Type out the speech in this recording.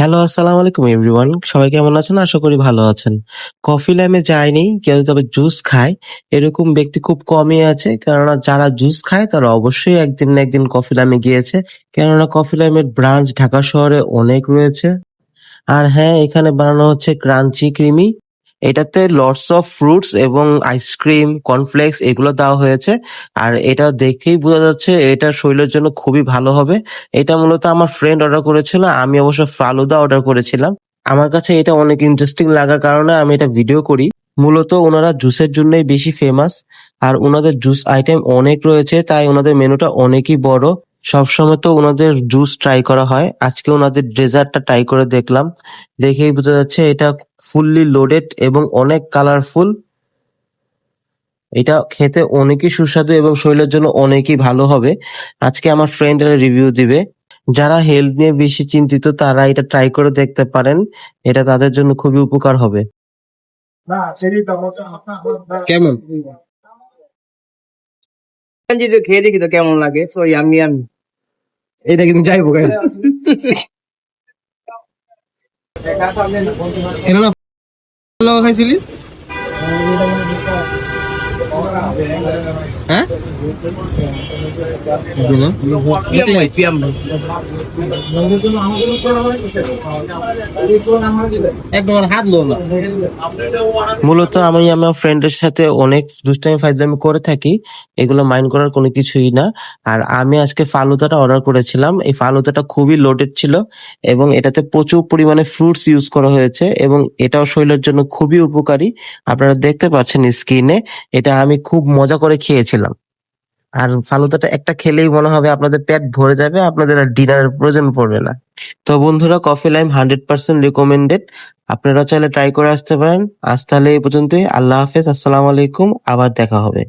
Hello, আসসালামু আলাইকুম everyone. সবাই কেমন আছেন? আশা করি ভালো আছেন। কফি ল্যামে যায়নি, কেউ তবে জুস খায়, এরকম ব্যক্তি খুব কমই আছে। কেননা যারা জুস খায় তারা অবশ্যই একদিন না একদিন কফি ল্যামে গিয়েছে। কেননা কফি ল্যামের ব্রাঞ্চ ঢাকা শহরে অনেক রয়েছে। আর হ্যাঁ, এখানে বানানো হচ্ছে ক্রাঞ্চি ক্রিমি। এটাতে লটস অফ ফ্রুটস এবং আইসক্রিম, কর্নফ্লেক্স এগুলো দেওয়া হয়েছে। আর এটা দেখেই বোঝা যাচ্ছে এটা শরীরের জন্য খুবই ভালো হবে। এটা মূলত আমার ফ্রেন্ড অর্ডার করেছিল। আমি অবশ্য ফালুদা অর্ডার করেছিলাম। আমার কাছে এটা অনেক ইন্টারেস্টিং লাগার কারণে আমি এটা ভিডিও করি। মূলত ওনারা জুসের জন্যই বেশি ফেমাস। আর ওনাদের জুস আইটেম অনেক রয়েছে, তাই ওনাদের মেনুটা অনেকই বড়। সবসময় তো ওনাদের জুস ট্রাই করা হয়। আজকে ওনাদের ডেজার্টটা ট্রাই করে দেখলাম। দেখেই বোঝা যাচ্ছে এটা ফুললি লোডেড এবং অনেক কালারফুল। এটা খেতে অনেকই সুস্বাদু এবং শরীরের জন্য অনেকই ভালো হবে। আজকে আমার ফ্রেন্ড এর রিভিউ দিবে। যারা হেলথ নিয়ে বেশি চিন্তিত তারা এটা ট্রাই করে দেখতে পারেন। এটা তাদের জন্য খুবই উপকার হবে। কেমন যদি খেয়ে দেখি তো কেমন লাগে সো ইয়ামি ইয়ামি এটা কিন্তু যাইবো কেন এটা না ভালো খাইছিলি হ্যাঁ একবার হাত লো না মূলত আমি আমার ফ্রেন্ডের সাথে অনেক দুষ্টামি ফাইজলামি করে থাকি। এগুলো মাইন্ড করার কোনো কিছুই না। আর আমি আজকে ফালুদাটা অর্ডার করেছিলাম। এই ফালুদাটা খুবই লোডেড ছিল এবং এটাতে প্রচুর পরিমাণে ফ্রুটস ইউজ করা হয়েছে এবং এটাও শরীরের জন্য খুবই উপকারী। আপনারা দেখতে পাচ্ছেন স্ক্রিনে। এটা আমি খুব মজা করে খেয়েছিলাম। আর ফালুদাটা একটা খেলেই মনে হবে আপনাদের পেট ভরে যাবে, আপনাদের আর ডিনারের প্রয়োজন পড়বে না। তো বন্ধুরা, কফি লাইম 100% রিকমেন্ডেড। আপনারা চাইলে ট্রাই করে আসতে পারেন। আজ তাহলে এই পর্যন্তই। আল্লাহ হাফেজ, আসসালামু আলাইকুম, আবার দেখা হবে।